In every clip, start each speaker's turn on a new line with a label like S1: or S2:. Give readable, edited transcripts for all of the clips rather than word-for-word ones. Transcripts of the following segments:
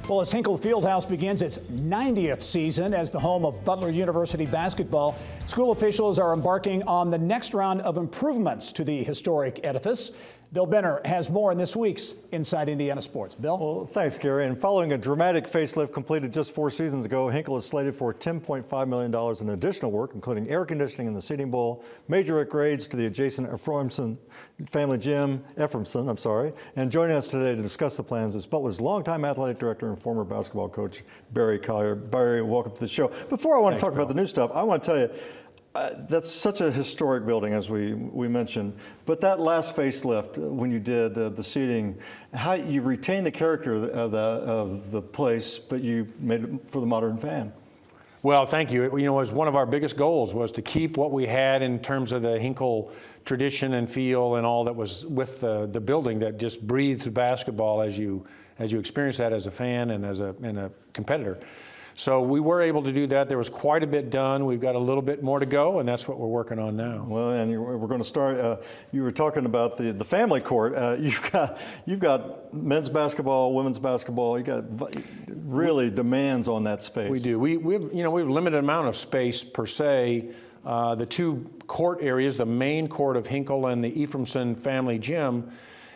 S1: Well, as Hinkle Fieldhouse begins its 90th season as the home of Butler University basketball, school officials are embarking on the next round of improvements to the historic edifice. Bill Benner has more in this week's Inside Indiana Sports. Bill?
S2: Well, thanks, Gary. And following a dramatic facelift completed just 4 seasons ago, Hinkle is slated for $10.5 million in additional work, including air conditioning in the seating bowl, major upgrades to the adjacent Ephraimson family gym, And joining us today to discuss the plans is Butler's longtime athletic director and former basketball coach, Barry Collier. Barry, welcome to the show. Before I want to talk about the new stuff, I want to tell you, that's such a historic building, as we mentioned. But that last facelift, when you did the seating, how you retained the character of the place, but you made it for the modern fan.
S3: Well, thank you. You know, it was one of our biggest goals was to keep what we had in terms of the Hinkle tradition and feel and all that was with the building that just breathes basketball as you experience that as a fan and as a competitor. So we were able to do that. There was quite a bit done. We've got a little bit more to go, and that's what we're working on now.
S2: Well, and we're going to start. You were talking about the family court. You've got men's basketball, women's basketball. You got really demands on that space.
S3: We do. We've limited amount of space per se. The two court areas, the main court of Hinkle and the Ephraimson family gym,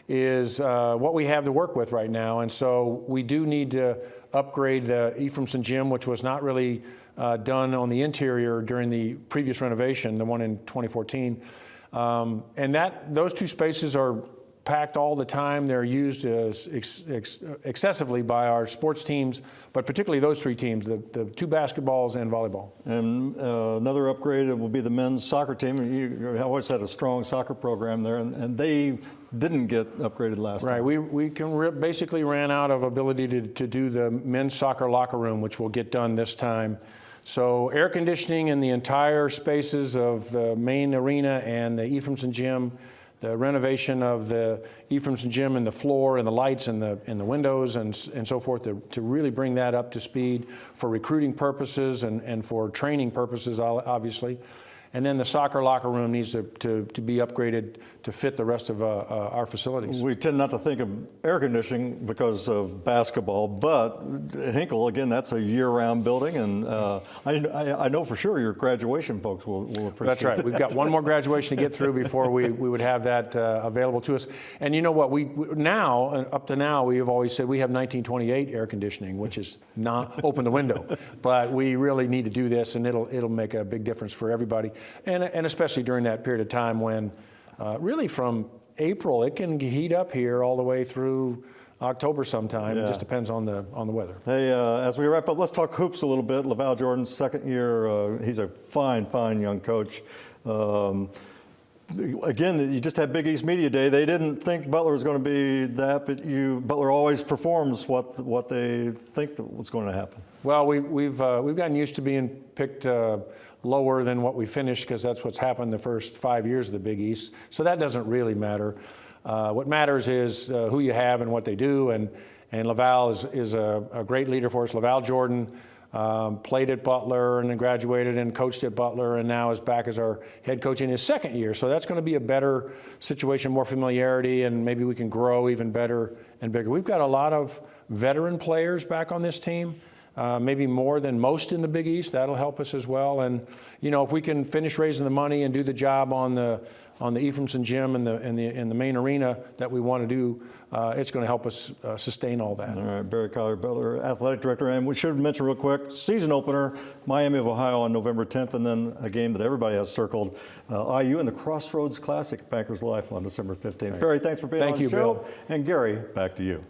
S3: is what we have to work with right now, and so we do need to upgrade the Ephraimson gym, which was not really done on the interior during the previous renovation, the one in 2014. And those two spaces are packed all the time. They're used excessively by our sports teams, but particularly those three teams, the two basketballs and volleyball. And
S2: another upgrade will be the men's soccer team. You always had a strong soccer program there, and they didn't get upgraded last time.
S3: Right, we basically ran out of ability to do the men's soccer locker room, which will get done this time. So air conditioning in the entire spaces of the main arena and the Ephraimson gym, the renovation of the Ephraimson gym and the floor and the lights and the windows and so forth to really bring that up to speed for recruiting purposes and for training purposes, obviously. And then the soccer locker room needs to be upgraded to fit the rest of our facilities.
S2: We tend not to think of air conditioning because of basketball, but Hinkle, again, that's a year-round building, and I know for sure your graduation folks will appreciate
S3: That's right.
S2: that.
S3: We've got one more graduation to get through before we would have that available to us. And you know what? Up to now, we have always said we have 1928 air conditioning, which is not open the window. But we really need to do this, and it'll make a big difference for everybody. And especially during that period of time when really from April, it can heat up here all the way through October sometime.
S2: Yeah.
S3: It just depends on the weather.
S2: Hey, as we wrap up, let's talk hoops a little bit. LaVall Jordan's second year. He's a fine young coach. Again, you just had Big East Media Day. They didn't think Butler was going to be that, but Butler always performs what they think was going to happen.
S3: Well, we've gotten used to being picked lower than what we finished because that's what's happened the first 5 years of the Big East. So that doesn't really matter. What matters is who you have and what they do. And LaVall is a great leader for us. LaVall Jordan played at Butler and then graduated and coached at Butler and now is back as our head coach in his second year. So that's going to be a better situation, more familiarity, and maybe we can grow even better and bigger. We've got a lot of veteran players back on this team. Maybe more than most in the Big East. That'll help us as well. And you know, if we can finish raising the money and do the job on the Ephraimson gym and the main arena that we want to do, it's going to help us sustain all that.
S2: All right, Barry Collier, Butler athletic director, and we should mention real quick, season opener, Miami of Ohio on November 10th, and then a game that everybody has circled, IU and the Crossroads Classic, Bankers Life on December 15th. Right. Barry, thanks for being on the show.
S3: Bill.
S2: And Gary, back to you.